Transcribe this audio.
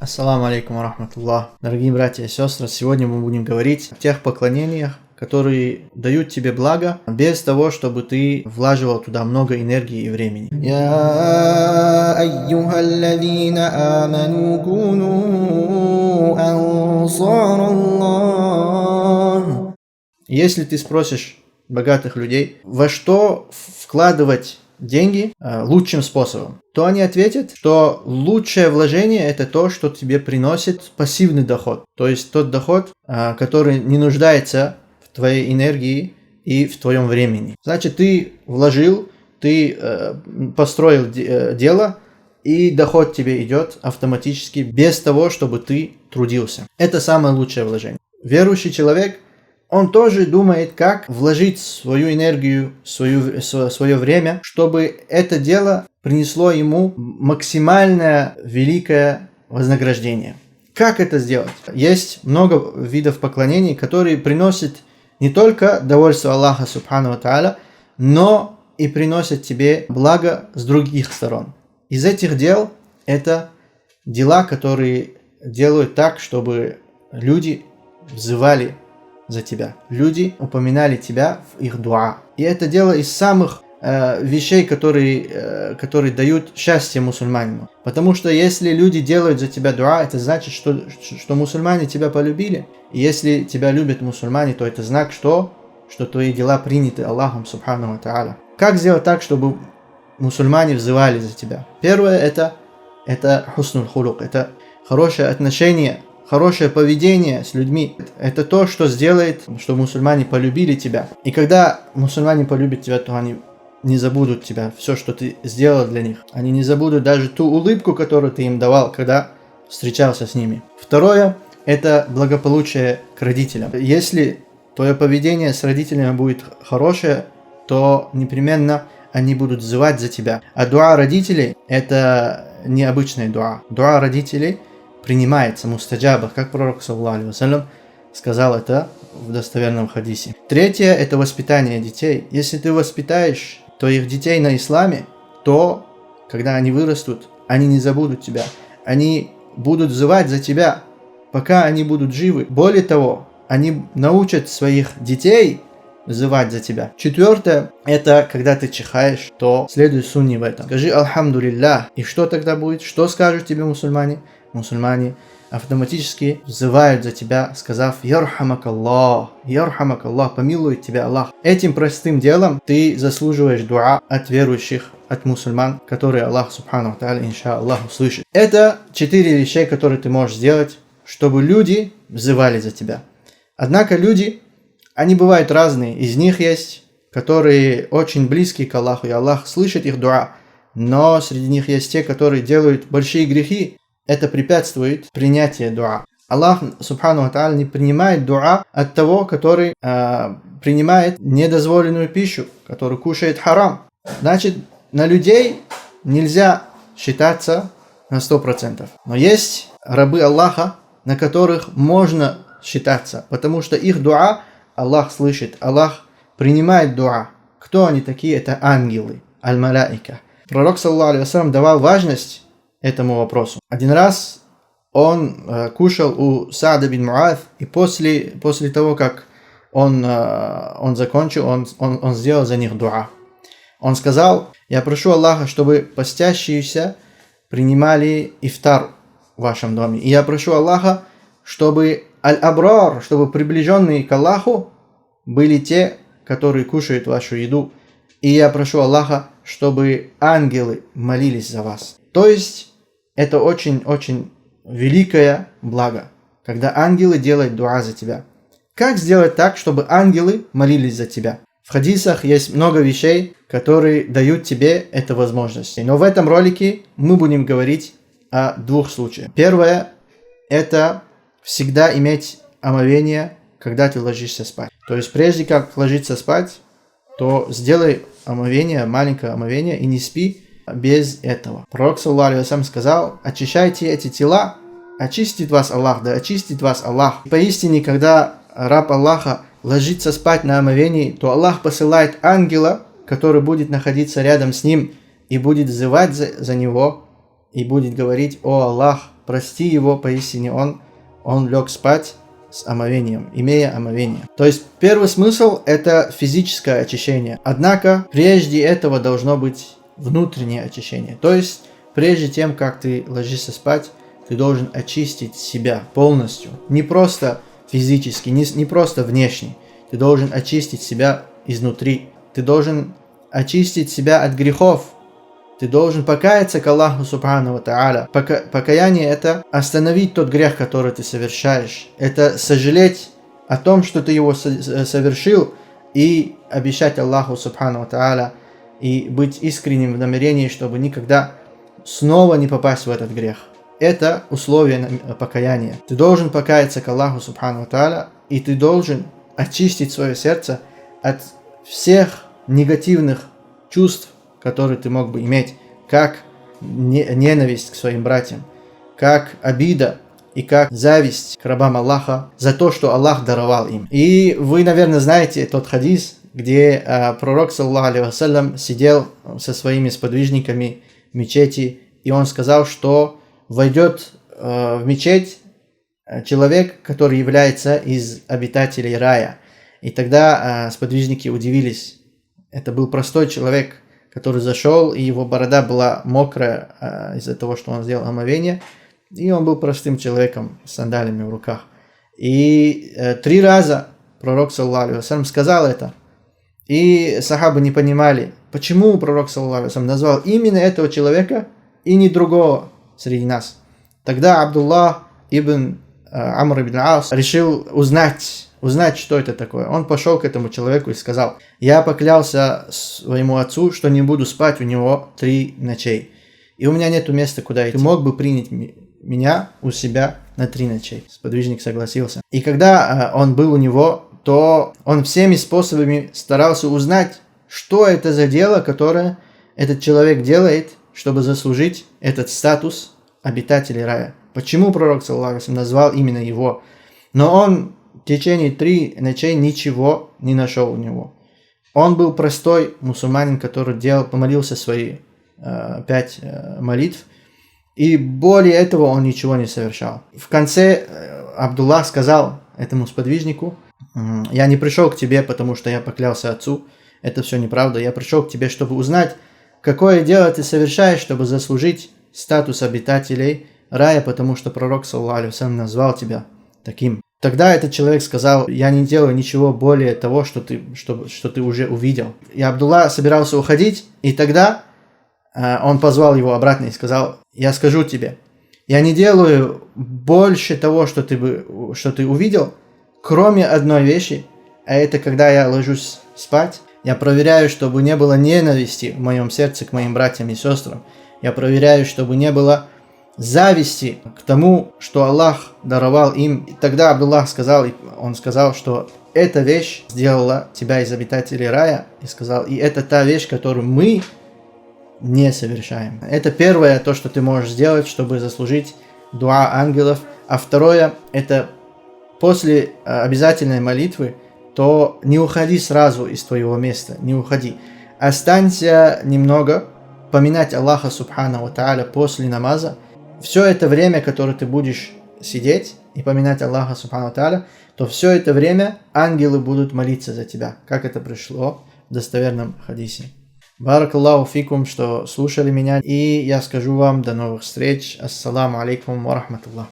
Ассаламу алейкум ва рахматуллах. Дорогие братья и сестры, сегодня мы будем говорить о тех поклонениях, которые дают тебе благо, без того, чтобы ты влаживал туда много энергии и времени. يا أيها الذين آمنوا كونوا أنصار الله. Если ты спросишь богатых людей, во что вкладывать деньги лучшим способом, то они ответят, что лучшее вложение это то, что тебе приносит пассивный доход. То есть тот доход, который не нуждается в твоей энергии и в твоем времени. Значит, ты вложил, ты построил дело, и доход тебе идет автоматически, без того, чтобы ты трудился. Это самое лучшее вложение. Верующий человек, он тоже думает, как вложить свою энергию, свое время, чтобы это дело принесло ему максимальное великое вознаграждение. Как это сделать? Есть много видов поклонений, которые приносят не только довольство Аллаха Субхану ва Тааля, но и приносят тебе благо с других сторон. Из этих дел это дела, которые делают так, чтобы люди взывали за тебя. Люди упоминали тебя в их дуа. И это дело из самых вещей, которые дают счастье мусульманину. Потому что если люди делают за тебя дуа, это значит, что мусульмане тебя полюбили. И если тебя любят мусульмане, то это знак, что твои дела приняты Аллахом Субхану ва Тааля. Как сделать так, чтобы мусульмане взывали за тебя? Первое это хуснул хулук, это хорошее отношение, хорошее поведение с людьми. Это то, что сделает, что мусульмане полюбили тебя. И когда мусульмане полюбят тебя, то они не забудут тебя, все, что ты сделал для них. Они не забудут даже ту улыбку, которую ты им давал, когда встречался с ними. Второе, это благополучие к родителям. Если твое поведение с родителями будет хорошее, то непременно они будут взывать за тебя. А дуа родителей – это необычная дуа. Дуа родителей принимается мустаджаба, как пророк саллаллаху алейхи ва саллям сказал это в достоверном хадисе. Третье – это воспитание детей. Если ты воспитаешь твоих детей на исламе, то, когда они вырастут, они не забудут тебя. Они будут взывать за тебя, пока они будут живы. Более того, они научат своих детей взывать за тебя. Четвертое – это когда ты чихаешь, то следуй сунне в этом. Скажи «Альхамдулиллах». И что тогда будет? Что скажут тебе мусульмане? Мусульмане автоматически взывают за тебя, сказав «Ярхамакаллах», «Ярхамакаллах», помилует тебя Аллах. Этим простым делом ты заслуживаешь дуа от верующих, от мусульман, которые Аллах Субхану ва Тааля, иншаллах, услышит. Это 4 вещей, которые ты можешь сделать, чтобы люди взывали за тебя. Однако люди, они бывают разные. Из них есть, которые очень близки к Аллаху, и Аллах слышит их дуа. Но среди них есть те, которые делают большие грехи. Это препятствует принятию дуа. Аллах Субхану ва Тааля не принимает дуа от того, который принимает недозволенную пищу, который кушает харам. Значит, на людей нельзя считаться на 100%. Но есть рабы Аллаха, на которых можно считаться, потому что их дуа Аллах слышит, Аллах принимает дуа. Кто они такие? Это ангелы, аль-малаика. Пророк саллаллаху алейхи ва саллям давал важность этому вопросу. Один раз он кушал у Саада бин Муаз, и после того, как он закончил, он сделал за них дуа. Он сказал: «Я прошу Аллаха, чтобы постящиеся принимали ифтар в вашем доме. И я прошу Аллаха, чтобы аль-абрар, чтобы приближенные к Аллаху были те, которые кушают вашу еду. И я прошу Аллаха, чтобы ангелы молились за вас». То есть это очень-очень великое благо, когда ангелы делают дуа за тебя. Как сделать так, чтобы ангелы молились за тебя? В хадисах есть много вещей, которые дают тебе эту возможность. Но в этом ролике мы будем говорить о 2 случаях. Первое – это всегда иметь омовение, когда ты ложишься спать. То есть прежде как ложиться спать, то сделай омовение, маленькое омовение, и не спи без этого. Пророк саллаллаху алейхи ва саллям сказал: очищайте эти тела, очистит вас Аллах, да очистит вас Аллах. Поистине, когда раб Аллаха ложится спать на омовении, то Аллах посылает ангела, который будет находиться рядом с ним и будет взывать за него и будет говорить: «О Аллах, прости его, поистине он лег спать с омовением, имея омовение». То есть первый смысл – это физическое очищение. Однако прежде этого должно быть внутреннее очищение. То есть прежде тем, как ты ложишься спать, ты должен очистить себя полностью. Не просто физически, не просто внешне. Ты должен очистить себя изнутри. Ты должен очистить себя от грехов. Ты должен покаяться к Аллаху Субхану ва Тааля. Покаяние – это остановить тот грех, который ты совершаешь. Это сожалеть о том, что ты его совершил, и обещать Аллаху Субхану ва Тааля, и быть искренним в намерении, чтобы никогда снова не попасть в этот грех. Это условие покаяния. Ты должен покаяться к Аллаху Субхану ва Тааля, и ты должен очистить свое сердце от всех негативных чувств, которые ты мог бы иметь, как ненависть к своим братьям, как обида и как зависть к рабам Аллаха за то, что Аллах даровал им. И вы, наверное, знаете тот хадис, где пророк, саллаллаху алейхи вассалям, сидел со своими сподвижниками в мечети, и он сказал, что войдет в мечеть человек, который является из обитателей рая. И тогда сподвижники удивились. Это был простой человек, который зашел, и его борода была мокрая из-за того, что он сделал омовение. И он был простым человеком с сандалиями в руках. И 3 раза пророк, саллаллаху алейхи вассалям, сказал это. И сахабы не понимали, почему пророк, саллаллаху алейхи вассалям, назвал именно этого человека и не другого среди нас. Тогда Абдуллах ибн Амр ибн Ас решил узнать, что это такое. Он пошел к этому человеку и сказал: «Я поклялся своему отцу, что не буду спать у него 3 ночей. И у меня нет места, куда идти. Ты мог бы принять меня у себя на 3 ночей?» Сподвижник согласился. И когда он был у него, то он всеми способами старался узнать, что это за дело, которое этот человек делает, чтобы заслужить этот статус обитателей рая. Почему пророк, саллаллаху алейхи вассалям, назвал именно его? Но он в течение 3 ночей ничего не нашел у него. Он был простой мусульманин, который помолился свои 5 молитв, и более этого он ничего не совершал. В конце Абдуллах сказал этому сподвижнику: «Я не пришел к тебе, потому что я поклялся отцу. Это все неправда. Я пришел к тебе, чтобы узнать, какое дело ты совершаешь, чтобы заслужить статус обитателей рая, потому что пророк, саллаллаху алейхи вассалям, назвал тебя таким». Тогда этот человек сказал: «Я не делаю ничего более того, что ты уже увидел». И Абдулла собирался уходить, и тогда он позвал его обратно и сказал: «Я скажу тебе, я не делаю больше того, что ты увидел, кроме одной вещи, а это когда я ложусь спать, я проверяю, чтобы не было ненависти в моем сердце к моим братьям и сестрам. Я проверяю, чтобы не было зависти к тому, что Аллах даровал им». И тогда Абдуллах сказал, что эта вещь сделала тебя из обитателей рая, и сказал: «И это та вещь, которую мы не совершаем». Это первое, то, что ты можешь сделать, чтобы заслужить дуа ангелов. А второе, это после обязательной молитвы, то не уходи сразу из твоего места, не уходи. Останься немного, поминать Аллаха Субхану ва Тааля после намаза. Все это время, которое ты будешь сидеть и поминать Аллаха Субхану ва Тааля, то все это время ангелы будут молиться за тебя, как это пришло в достоверном хадисе. Баракаллаху фикум, что слушали меня, и я скажу вам до новых встреч. Ассаламу алейкум ва рахматуллах.